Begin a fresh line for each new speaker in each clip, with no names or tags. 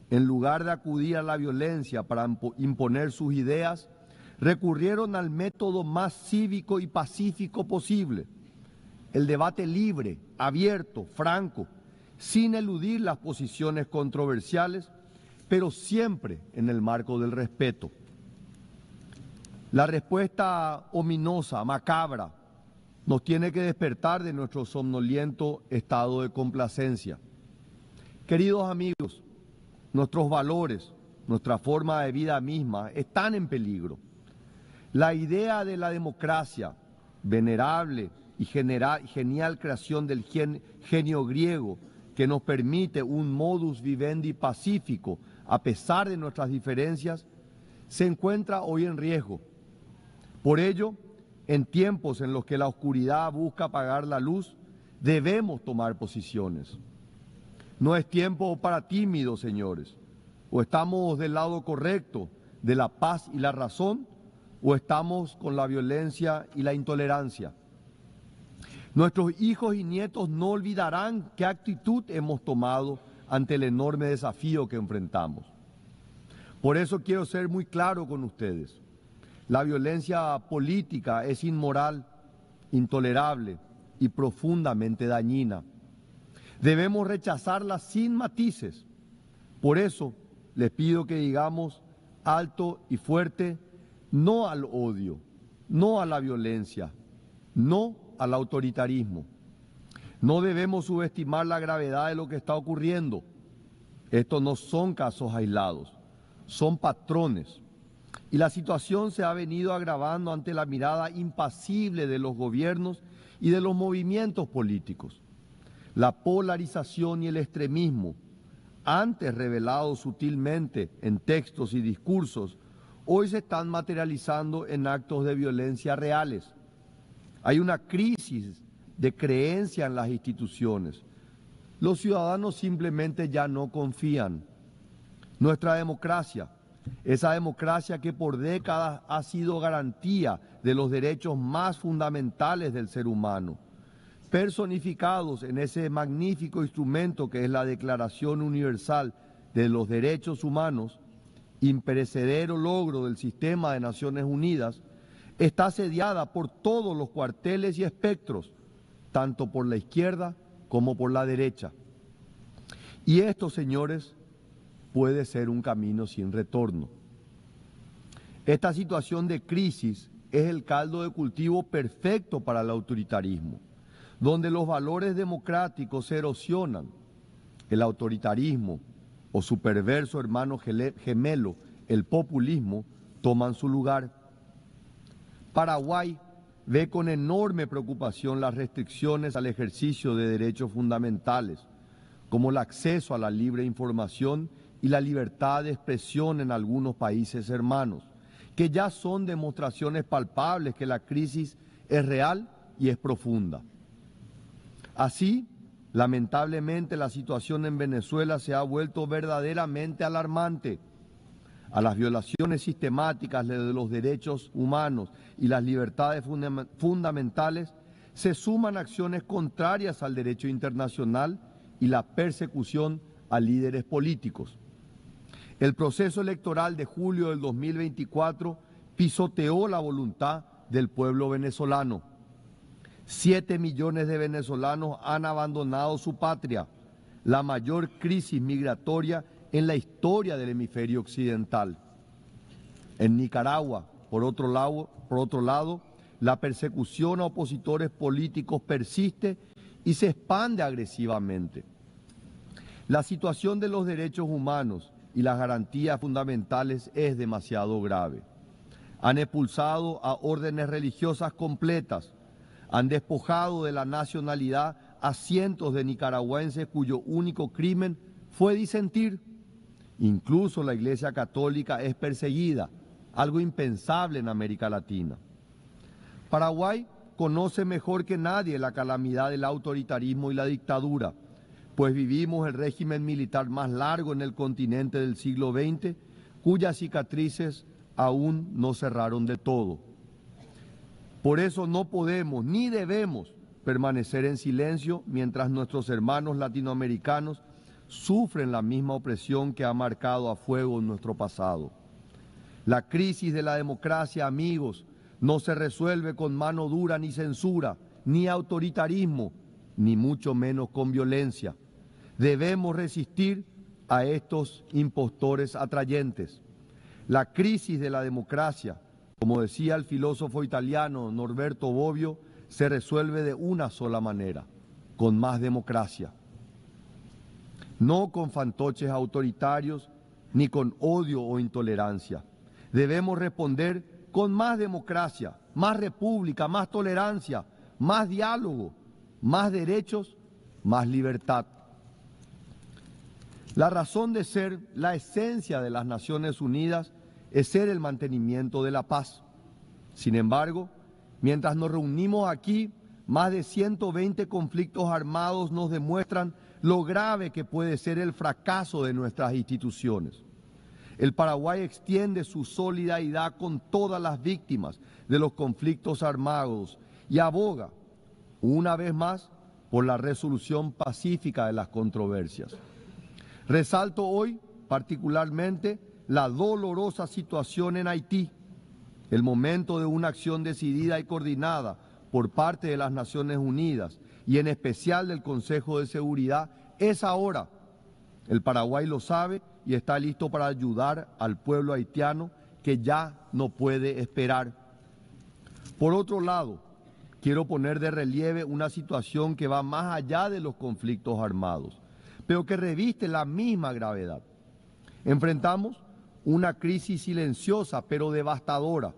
en lugar de acudir a la violencia para imponer sus ideas, recurrieron al método más cívico y pacífico posible, el debate libre, abierto, franco, sin eludir las posiciones controversiales, pero siempre en el marco del respeto. La respuesta ominosa, macabra, nos tiene que despertar de nuestro somnoliento estado de complacencia. Queridos amigos, nuestros valores, nuestra forma de vida misma están en peligro. La idea de la democracia, venerable y genial creación del genio griego, que nos permite un modus vivendi pacífico a pesar de nuestras diferencias, se encuentra hoy en riesgo. Por ello, en tiempos en los que la oscuridad busca apagar la luz, debemos tomar posiciones. No es tiempo para tímidos, señores. O estamos del lado correcto de la paz y la razón, o estamos con la violencia y la intolerancia. Nuestros hijos y nietos no olvidarán qué actitud hemos tomado ante el enorme desafío que enfrentamos. Por eso quiero ser muy claro con ustedes. La violencia política es inmoral, intolerable y profundamente dañina. Debemos rechazarla sin matices. Por eso les pido que digamos alto y fuerte no al odio, no a la violencia, no al autoritarismo. No debemos subestimar la gravedad de lo que está ocurriendo. Estos no son casos aislados, son patrones. Y la situación se ha venido agravando ante la mirada impasible de los gobiernos y de los movimientos políticos. La polarización y el extremismo, antes revelados sutilmente en textos y discursos, hoy se están materializando en actos de violencia reales. Hay una crisis de creencia en las instituciones. Los ciudadanos simplemente ya no confían. Nuestra democracia, esa democracia que por décadas ha sido garantía de los derechos más fundamentales del ser humano, personificados en ese magnífico instrumento que es la Declaración Universal de los Derechos Humanos, imperecedero logro del sistema de Naciones Unidas, está asediada por todos los cuarteles y espectros, tanto por la izquierda como por la derecha. Y esto, señores, puede ser un camino sin retorno. Esta situación de crisis es el caldo de cultivo perfecto para el autoritarismo, donde los valores democráticos se erosionan. El autoritarismo o su perverso hermano gemelo, el populismo, toman su lugar. Paraguay ve con enorme preocupación las restricciones al ejercicio de derechos fundamentales, como el acceso a la libre información y la libertad de expresión en algunos países hermanos, que ya son demostraciones palpables que la crisis es real y es profunda. Así, lamentablemente, la situación en Venezuela se ha vuelto verdaderamente alarmante. A las violaciones sistemáticas de los derechos humanos y las libertades fundamentales se suman acciones contrarias al derecho internacional y la persecución a líderes políticos. El proceso electoral de julio del 2024 pisoteó la voluntad del pueblo venezolano. 7 millones de venezolanos han abandonado su patria, la mayor crisis migratoria en la historia del hemisferio occidental. En Nicaragua, por otro lado, la persecución a opositores políticos persiste y se expande agresivamente. La situación de los derechos humanos y las garantías fundamentales es demasiado grave. Han expulsado a órdenes religiosas completas, han despojado de la nacionalidad a cientos de nicaragüenses cuyo único crimen fue disentir. Incluso la Iglesia Católica es perseguida, algo impensable en América Latina. Paraguay conoce mejor que nadie la calamidad del autoritarismo y la dictadura, pues vivimos el régimen militar más largo en el continente del siglo XX, cuyas cicatrices aún no cerraron de todo. Por eso no podemos ni debemos permanecer en silencio mientras nuestros hermanos latinoamericanos sufren la misma opresión que ha marcado a fuego nuestro pasado. La crisis de la democracia, amigos, no se resuelve con mano dura ni censura, ni autoritarismo, ni mucho menos con violencia. Debemos resistir a estos impostores atrayentes. La crisis de la democracia, como decía el filósofo italiano Norberto Bobbio, se resuelve de una sola manera, con más democracia. No con fantoches autoritarios ni con odio o intolerancia. Debemos responder con más democracia, más república, más tolerancia, más diálogo, más derechos, más libertad. La razón de ser, la esencia de las Naciones Unidas es ser el mantenimiento de la paz. Sin embargo, mientras nos reunimos aquí, más de 120 conflictos armados nos demuestran lo grave que puede ser el fracaso de nuestras instituciones. El Paraguay extiende su solidaridad con todas las víctimas de los conflictos armados y aboga, una vez más, por la resolución pacífica de las controversias. Resalto hoy, particularmente, la dolorosa situación en Haití. El momento de una acción decidida y coordinada por parte de las Naciones Unidas y en especial del Consejo de Seguridad es ahora. El Paraguay lo sabe y está listo para ayudar al pueblo haitiano que ya no puede esperar. Por otro lado, quiero poner de relieve una situación que va más allá de los conflictos armados, pero que reviste la misma gravedad. Enfrentamos una crisis silenciosa pero devastadora,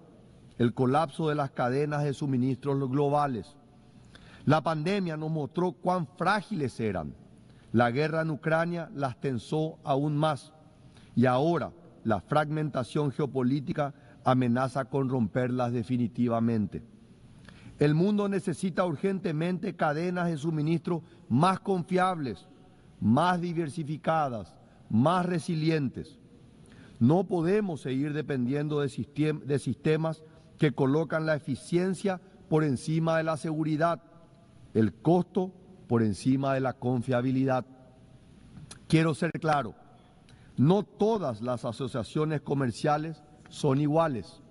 el colapso de las cadenas de suministros globales. La pandemia nos mostró cuán frágiles eran. La guerra en Ucrania las tensó aún más. Y ahora la fragmentación geopolítica amenaza con romperlas definitivamente. El mundo necesita urgentemente cadenas de suministro más confiables, más diversificadas, más resilientes. No podemos seguir dependiendo de sistemas que colocan la eficiencia por encima de la seguridad, el costo por encima de la confiabilidad. Quiero ser claro, no todas las asociaciones comerciales son iguales.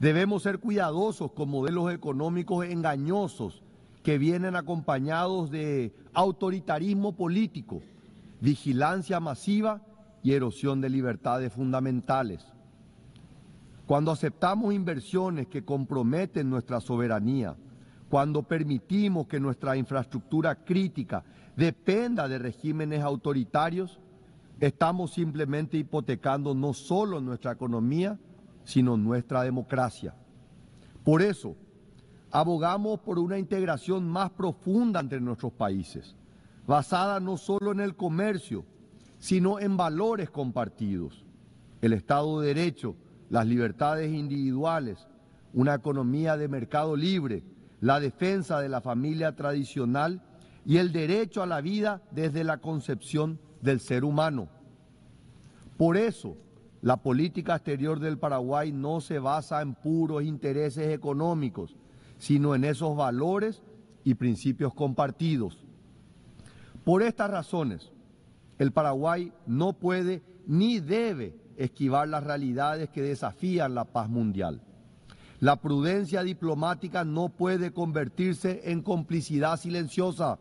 Debemos ser cuidadosos con modelos económicos engañosos que vienen acompañados de autoritarismo político, vigilancia masiva y erosión de libertades fundamentales. Cuando aceptamos inversiones que comprometen nuestra soberanía, cuando permitimos que nuestra infraestructura crítica dependa de regímenes autoritarios, estamos simplemente hipotecando no solo nuestra economía, sino nuestra democracia. Por eso, abogamos por una integración más profunda entre nuestros países, basada no solo en el comercio, sino en valores compartidos, el Estado de Derecho, las libertades individuales, una economía de mercado libre, la defensa de la familia tradicional y el derecho a la vida desde la concepción del ser humano. Por eso, la política exterior del Paraguay no se basa en puros intereses económicos, sino en esos valores y principios compartidos. Por estas razones, el Paraguay no puede ni debe esquivar las realidades que desafían la paz mundial. La prudencia diplomática no puede convertirse en complicidad silenciosa.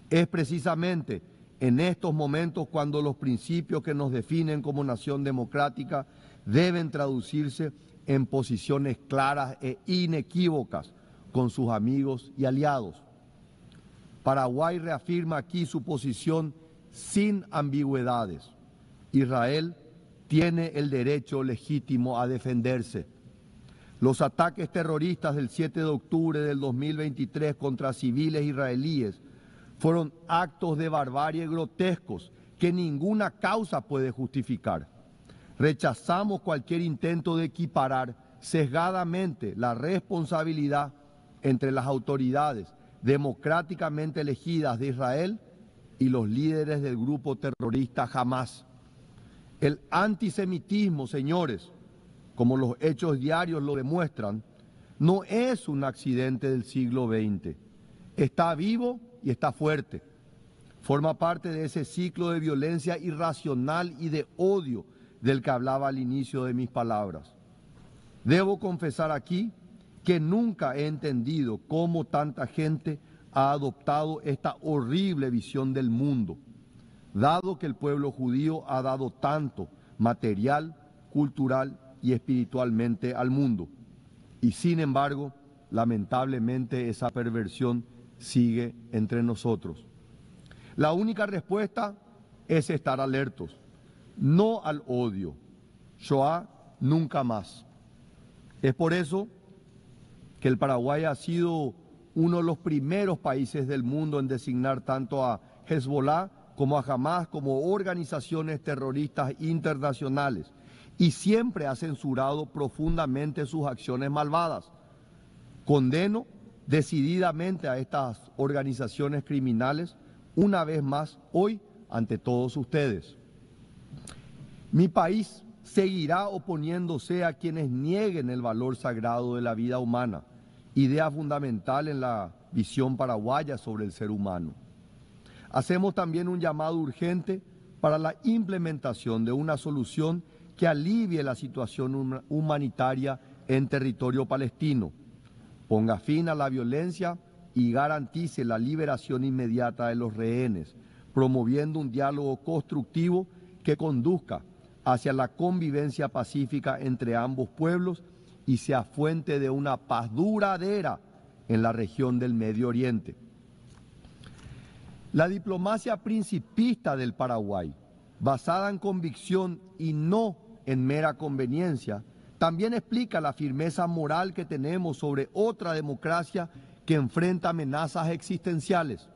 Es precisamente en estos momentos cuando los principios que nos definen como nación democrática deben traducirse en posiciones claras e inequívocas con sus amigos y aliados. Paraguay reafirma aquí su posición sin ambigüedades. Israel tiene el derecho legítimo a defenderse. Los ataques terroristas del 7 de octubre del 2023 contra civiles israelíes fueron actos de barbarie grotescos que ninguna causa puede justificar. Rechazamos cualquier intento de equiparar sesgadamente la responsabilidad entre las autoridades democráticamente elegidas de Israel y los líderes del grupo terrorista Hamás. El antisemitismo, señores, como los hechos diarios lo demuestran, no es un accidente del siglo XX. Está vivo y está fuerte. Forma parte de ese ciclo de violencia irracional y de odio del que hablaba al inicio de mis palabras. Debo confesar aquí que nunca he entendido cómo tanta gente ha adoptado esta horrible visión del mundo, dado que el pueblo judío ha dado tanto material, cultural y espiritualmente al mundo. Y sin embargo, lamentablemente esa perversión sigue entre nosotros. La única respuesta es estar alertos, no al odio. Shoah nunca más. Es por eso que el Paraguay ha sido uno de los primeros países del mundo en designar tanto a Hezbollah como a Hamas como organizaciones terroristas internacionales y siempre ha censurado profundamente sus acciones malvadas. Condeno decididamente a estas organizaciones criminales una vez más hoy ante todos ustedes. Mi país seguirá oponiéndose a quienes nieguen el valor sagrado de la vida humana, idea fundamental en la visión paraguaya sobre el ser humano. Hacemos también un llamado urgente para la implementación de una solución que alivie la situación humanitaria en territorio palestino, ponga fin a la violencia y garantice la liberación inmediata de los rehenes, promoviendo un diálogo constructivo que conduzca hacia la convivencia pacífica entre ambos pueblos y sea fuente de una paz duradera en la región del Medio Oriente. La diplomacia principista del Paraguay, basada en convicción y no en mera conveniencia, también explica la firmeza moral que tenemos sobre otra democracia que enfrenta amenazas existenciales.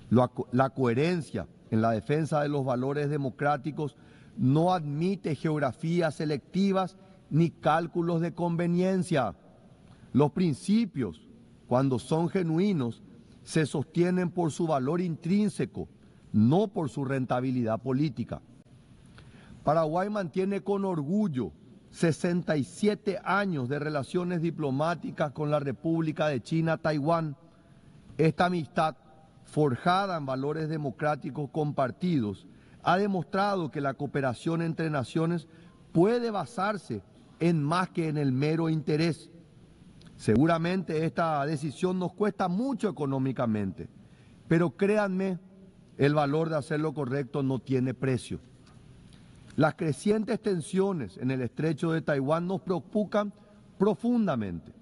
La coherencia en la defensa de los valores democráticos no admite geografías selectivas ni cálculos de conveniencia. Los principios, cuando son genuinos, se sostienen por su valor intrínseco, no por su rentabilidad política. Paraguay mantiene con orgullo 67 años de relaciones diplomáticas con la República de China, Taiwán. Esta amistad, forjada en valores democráticos compartidos, ha demostrado que la cooperación entre naciones puede basarse en más que en el mero interés. Seguramente esta decisión nos cuesta mucho económicamente, pero créanme, el valor de hacer lo correcto no tiene precio. Las crecientes tensiones en el estrecho de Taiwán nos preocupan profundamente.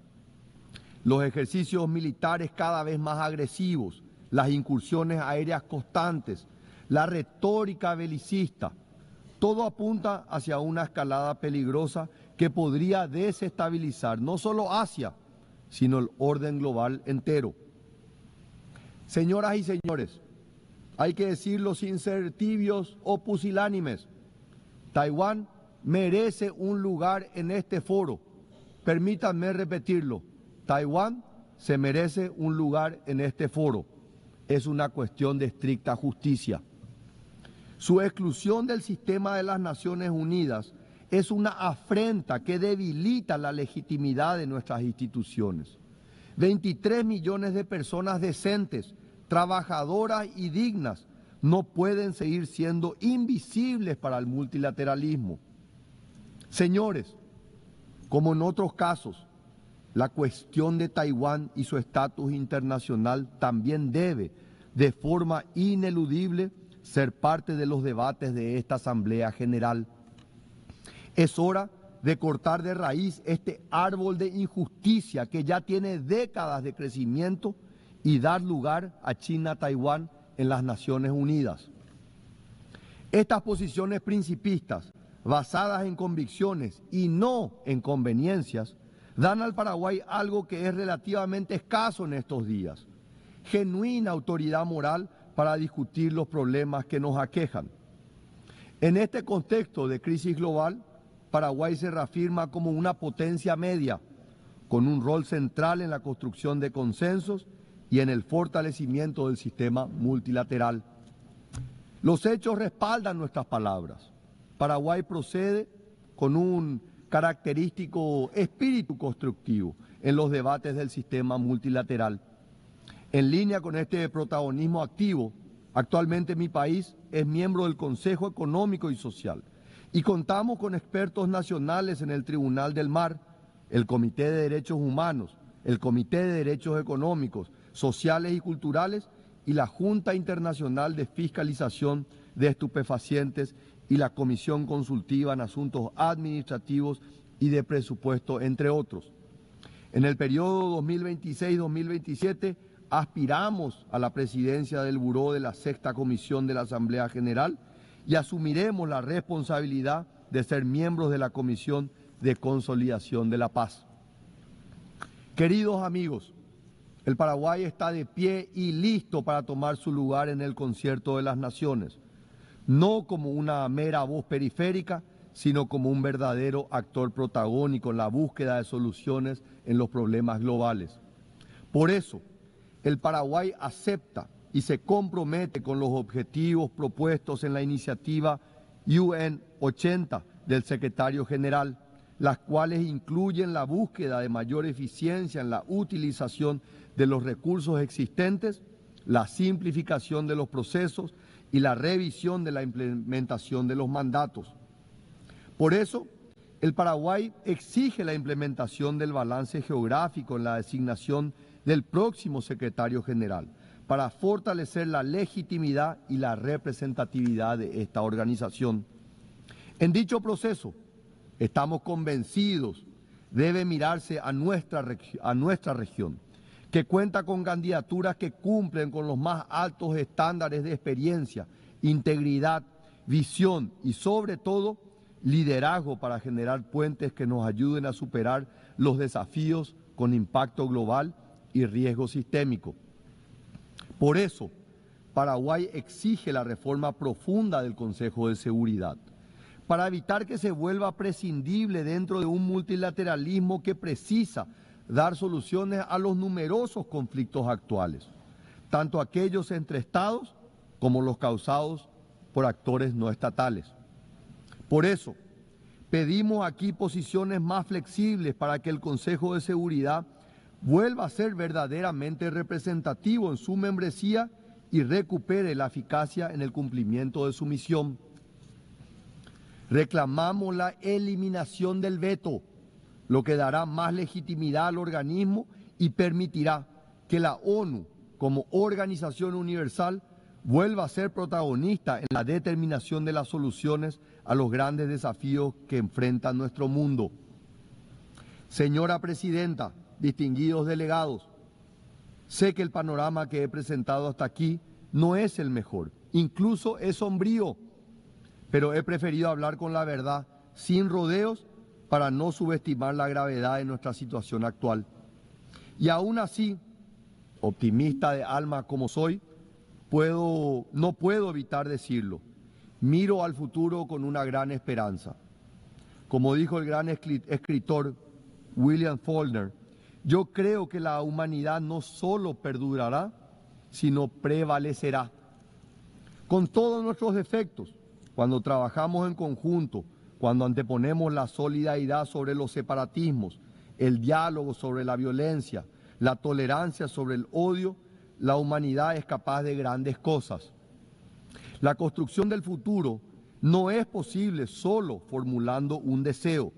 Los ejercicios militares cada vez más agresivos, las incursiones aéreas constantes, la retórica belicista, todo apunta hacia una escalada peligrosa que podría desestabilizar no solo Asia, sino el orden global entero. Señoras y señores, hay que decirlo sin ser tibios o pusilánimes. Taiwán merece un lugar en este foro. Permítanme repetirlo. Taiwán se merece un lugar en este foro. Es una cuestión de estricta justicia. Su exclusión del sistema de las Naciones Unidas es una afrenta que debilita la legitimidad de nuestras instituciones. 23 millones de personas decentes, trabajadoras y dignas no pueden seguir siendo invisibles para el multilateralismo. Señores, como en otros casos, la cuestión de Taiwán y su estatus internacional también debe, de forma ineludible, ser parte de los debates de esta Asamblea General. Es hora de cortar de raíz este árbol de injusticia que ya tiene décadas de crecimiento y dar lugar a China-Taiwán en las Naciones Unidas. Estas posiciones principistas, basadas en convicciones y no en conveniencias, dan al Paraguay algo que es relativamente escaso en estos días: genuina autoridad moral para discutir los problemas que nos aquejan. En este contexto de crisis global, Paraguay se reafirma como una potencia media, con un rol central en la construcción de consensos y en el fortalecimiento del sistema multilateral. Los hechos respaldan nuestras palabras. Paraguay procede con un característico espíritu constructivo en los debates del sistema multilateral. En línea con este protagonismo activo, Actualmente mi país es miembro del Consejo Económico y Social y contamos con expertos nacionales en el Tribunal del Mar, el Comité de Derechos Humanos, el Comité de Derechos Económicos, Sociales y Culturales y la Junta Internacional de Fiscalización de Estupefacientes y la Comisión Consultiva en Asuntos Administrativos y de Presupuesto, entre otros. En el periodo 2026-2027 aspiramos a la presidencia del Buró de la Sexta Comisión de la Asamblea General y asumiremos la responsabilidad de ser miembros de la Comisión de Consolidación de la Paz. Queridos amigos, el Paraguay está de pie y listo para tomar su lugar en el concierto de las naciones, no como una mera voz periférica, sino como un verdadero actor protagónico en la búsqueda de soluciones en los problemas globales. Por eso, el Paraguay acepta y se compromete con los objetivos propuestos en la iniciativa UN 80 del secretario general, las cuales incluyen la búsqueda de mayor eficiencia en la utilización de los recursos existentes, la simplificación de los procesos y la revisión de la implementación de los mandatos. Por eso, el Paraguay exige la implementación del balance geográfico en la designación del próximo secretario general para fortalecer la legitimidad y la representatividad de esta organización. En dicho proceso, estamos convencidos debe mirarse a nuestra región, que cuenta con candidaturas que cumplen con los más altos estándares de experiencia, integridad, visión y sobre todo liderazgo para generar puentes que nos ayuden a superar los desafíos con impacto global y riesgo sistémico. Por eso, Paraguay exige la reforma profunda del Consejo de Seguridad, para evitar que se vuelva prescindible dentro de un multilateralismo que precisa dar soluciones a los numerosos conflictos actuales, tanto aquellos entre estados como los causados por actores no estatales. Por eso, pedimos aquí posiciones más flexibles para que el Consejo de Seguridad vuelva a ser verdaderamente representativo en su membresía y recupere la eficacia en el cumplimiento de su misión. Reclamamos la eliminación del veto, lo que dará más legitimidad al organismo y permitirá que la ONU, como organización universal, vuelva a ser protagonista en la determinación de las soluciones a los grandes desafíos que enfrenta nuestro mundo. Señora Presidenta, distinguidos delegados, sé que el panorama que he presentado hasta aquí no es el mejor, incluso es sombrío, pero he preferido hablar con la verdad, sin rodeos, para no subestimar la gravedad de nuestra situación actual. Y aún así, optimista de alma como soy, no puedo evitar decirlo. Miro al futuro con una gran esperanza. Como dijo el gran escritor William Faulkner, yo creo que la humanidad no solo perdurará, sino prevalecerá. Con todos nuestros defectos, cuando trabajamos en conjunto, cuando anteponemos la solidaridad sobre los separatismos, el diálogo sobre la violencia, la tolerancia sobre el odio, la humanidad es capaz de grandes cosas. La construcción del futuro no es posible solo formulando un deseo.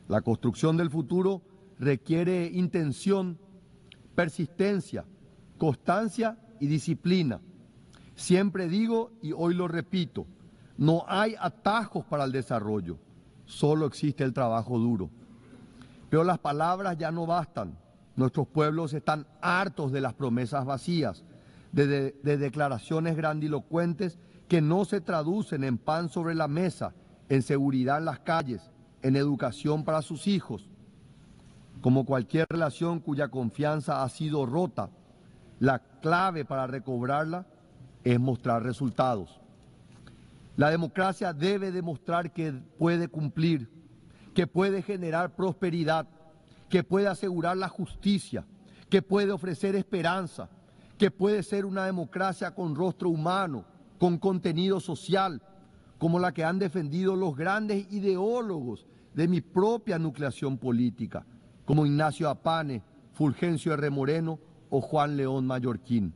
La construcción del futuro requiere intención, persistencia, constancia y disciplina. Siempre digo, y hoy lo repito, no hay atajos para el desarrollo, solo existe el trabajo duro. Pero las palabras ya no bastan. Nuestros pueblos están hartos de las promesas vacías, de declaraciones grandilocuentes que no se traducen en pan sobre la mesa, en seguridad en las calles, en educación para sus hijos. Como cualquier relación cuya confianza ha sido rota, la clave para recobrarla es mostrar resultados. La democracia debe demostrar que puede cumplir, que puede generar prosperidad, que puede asegurar la justicia, que puede ofrecer esperanza, que puede ser una democracia con rostro humano, con contenido social, como la que han defendido los grandes ideólogos de mi propia nucleación política, como Ignacio Apane, Fulgencio R. Moreno o Juan León Mallorquín.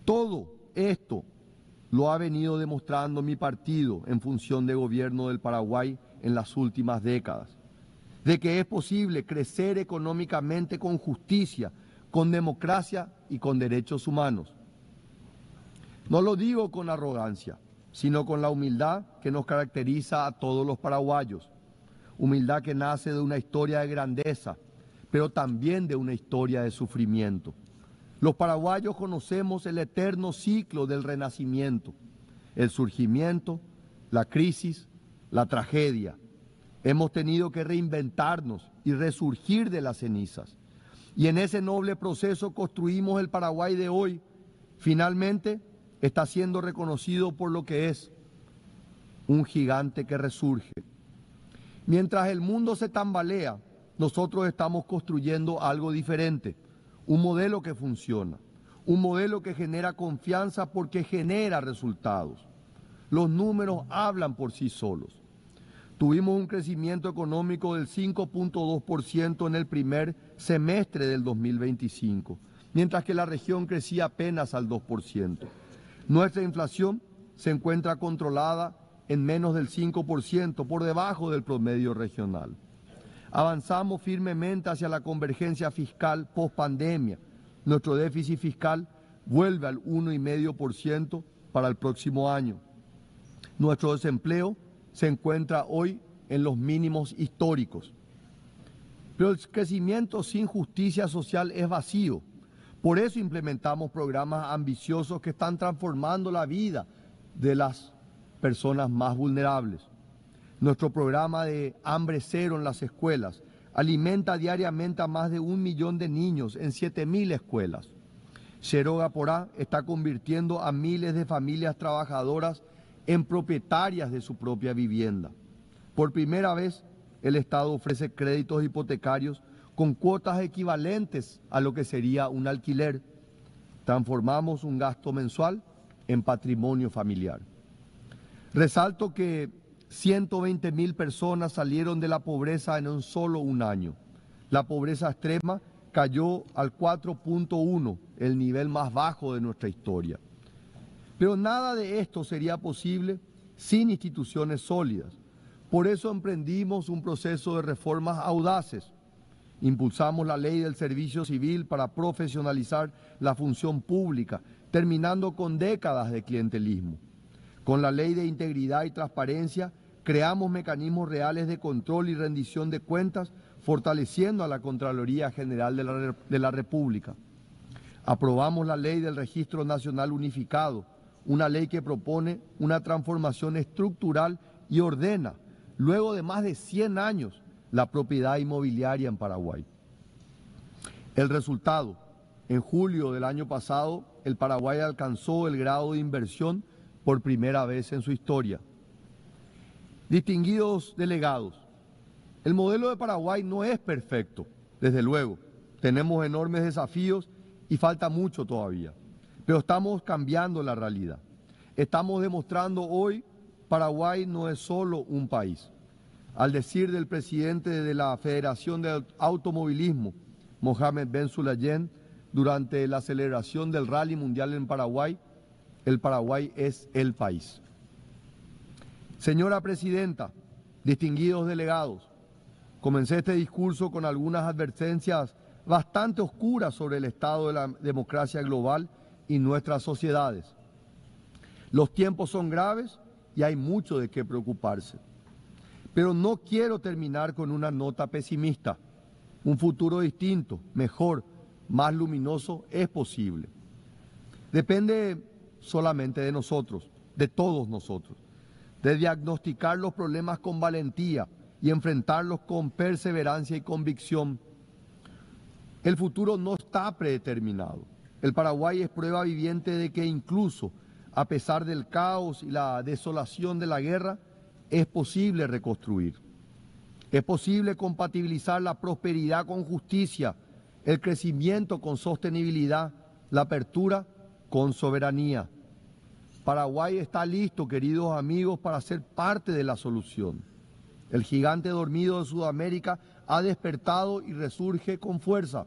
Todo esto lo ha venido demostrando mi partido en función de gobierno del Paraguay en las últimas décadas, de que es posible crecer económicamente con justicia, con democracia y con derechos humanos. No lo digo con arrogancia, sino con la humildad que nos caracteriza a todos los paraguayos, humildad que nace de una historia de grandeza, pero también de una historia de sufrimiento. Los paraguayos conocemos el eterno ciclo del renacimiento, el surgimiento, la crisis, la tragedia. Hemos tenido que reinventarnos y resurgir de las cenizas. Y en ese noble proceso construimos el Paraguay de hoy. Finalmente está siendo reconocido por lo que es, un gigante que resurge. Mientras el mundo se tambalea, nosotros estamos construyendo algo diferente, un modelo que funciona, un modelo que genera confianza porque genera resultados. Los números hablan por sí solos. Tuvimos un crecimiento económico del 5.2% en el primer semestre del 2025, mientras que la región crecía apenas al 2%. Nuestra inflación se encuentra controlada en menos del 5%, por debajo del promedio regional. Avanzamos firmemente hacia la convergencia fiscal post-pandemia. Nuestro déficit fiscal vuelve al 1,5% para el próximo año. Nuestro desempleo se encuentra hoy en los mínimos históricos. Pero el crecimiento sin justicia social es vacío. Por eso implementamos programas ambiciosos que están transformando la vida de las personas más vulnerables. Nuestro programa de hambre cero en las escuelas alimenta diariamente a más de 1 millón de niños en 7.000 escuelas. Cherogá Porá está convirtiendo a miles de familias trabajadoras en propietarias de su propia vivienda. Por primera vez, el Estado ofrece créditos hipotecarios con cuotas equivalentes a lo que sería un alquiler. Transformamos un gasto mensual en patrimonio familiar. Resalto que 120.000 personas salieron de la pobreza en un año. La pobreza extrema cayó al 4.1, el nivel más bajo de nuestra historia. Pero nada de esto sería posible sin instituciones sólidas. Por eso emprendimos un proceso de reformas audaces. Impulsamos la ley del servicio civil para profesionalizar la función pública, terminando con décadas de clientelismo. Con la ley de integridad y transparencia, creamos mecanismos reales de control y rendición de cuentas, fortaleciendo a la Contraloría General de la República. Aprobamos la ley del Registro Nacional Unificado, una ley que propone una transformación estructural y ordena, luego de más de 100 años, la propiedad inmobiliaria en Paraguay. El resultado: en julio del año pasado, el Paraguay alcanzó el grado de inversión por primera vez en su historia. Distinguidos delegados, el modelo de Paraguay no es perfecto, desde luego. Tenemos enormes desafíos y falta mucho todavía, pero estamos cambiando la realidad. Estamos demostrando hoy Paraguay no es solo un país. Al decir del presidente de la Federación de Automovilismo, Mohamed Ben Sulayem, durante la celebración del Rally Mundial en Paraguay, el Paraguay es el país. Señora Presidenta, distinguidos delegados, comencé este discurso con algunas advertencias bastante oscuras sobre el estado de la democracia global y nuestras sociedades. Los tiempos son graves y hay mucho de qué preocuparse. Pero no quiero terminar con una nota pesimista. Un futuro distinto, mejor, más luminoso es posible. Depende solamente de nosotros, de todos nosotros, de diagnosticar los problemas con valentía y enfrentarlos con perseverancia y convicción. El futuro no está predeterminado. El Paraguay es prueba viviente de que incluso a pesar del caos y la desolación de la guerra, es posible reconstruir. Es posible compatibilizar la prosperidad con justicia, el crecimiento con sostenibilidad, la apertura con soberanía. Paraguay está listo, queridos amigos, para ser parte de la solución. El gigante dormido de Sudamérica ha despertado y resurge con fuerza.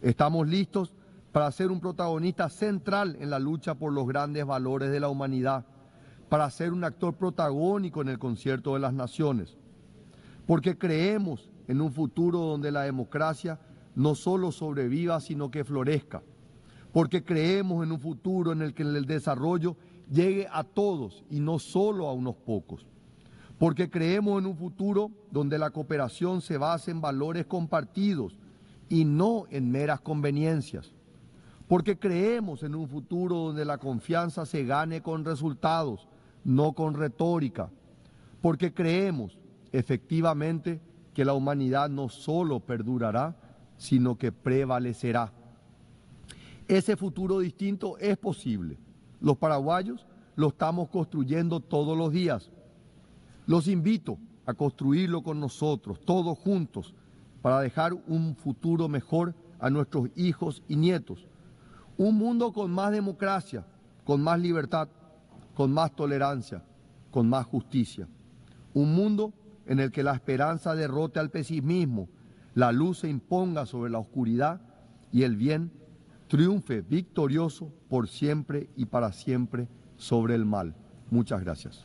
Estamos listos para ser un protagonista central en la lucha por los grandes valores de la humanidad, para ser un actor protagónico en el concierto de las naciones, porque creemos en un futuro donde la democracia no solo sobreviva, sino que florezca, porque creemos en un futuro en el que el desarrollo llegue a todos y no solo a unos pocos, porque creemos en un futuro donde la cooperación se base en valores compartidos y no en meras conveniencias, porque creemos en un futuro donde la confianza se gane con resultados, no con retórica, porque creemos efectivamente que la humanidad no solo perdurará, sino que prevalecerá. Ese futuro distinto es posible. Los paraguayos lo estamos construyendo todos los días. Los invito a construirlo con nosotros, todos juntos, para dejar un futuro mejor a nuestros hijos y nietos. Un mundo con más democracia, con más libertad, con más tolerancia, con más justicia. Un mundo en el que la esperanza derrote al pesimismo, la luz se imponga sobre la oscuridad y el bien triunfe victorioso por siempre y para siempre sobre el mal. Muchas gracias.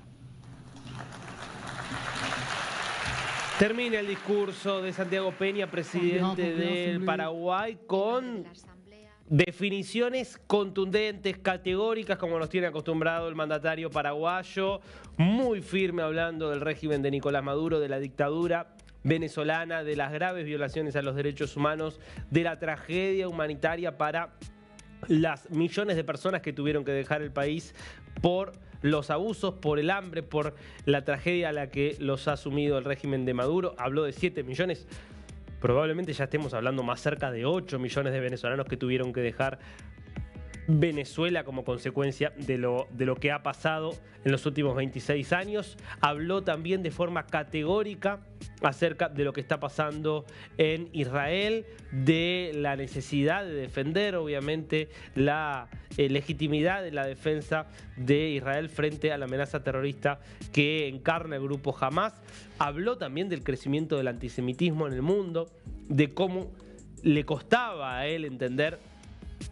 Termina el discurso de Santiago Peña, presidente del Paraguay, con definiciones contundentes, categóricas, como nos tiene acostumbrado el mandatario paraguayo, muy firme hablando del régimen de Nicolás Maduro, de la dictadura venezolana, de las graves violaciones a los derechos humanos, de la tragedia humanitaria para las millones de personas que tuvieron que dejar el país por los abusos, por el hambre, por la tragedia a la que los ha sumido el régimen de Maduro. Habló de 7 millones. Probablemente ya estemos hablando más cerca de 8 millones de venezolanos que tuvieron que dejar Venezuela como consecuencia de lo que ha pasado en los últimos 26 años. Habló también de forma categórica acerca de lo que está pasando en Israel, de la necesidad de defender, obviamente, la legitimidad de la defensa de Israel frente a la amenaza terrorista que encarna el grupo Hamas. Habló también del crecimiento del antisemitismo en el mundo, de cómo le costaba a él entender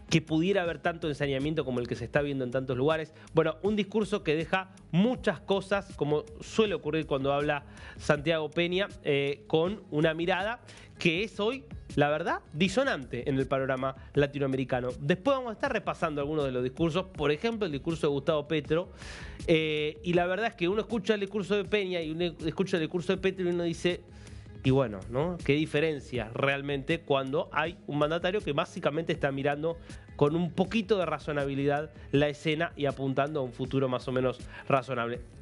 que pudiera haber tanto ensañamiento como el que se está viendo en tantos lugares. Bueno, un discurso que deja muchas cosas, como suele ocurrir cuando habla Santiago Peña, con una mirada que es hoy, la verdad, disonante en el panorama latinoamericano. Después vamos a estar repasando algunos de los discursos, por ejemplo, el discurso de Gustavo Petro, y la verdad es que uno escucha el discurso de Peña y uno escucha el discurso de Petro y uno dice... Y bueno, ¿no? Qué diferencia realmente cuando hay un mandatario que básicamente está mirando con un poquito de razonabilidad la escena y apuntando a un futuro más o menos razonable.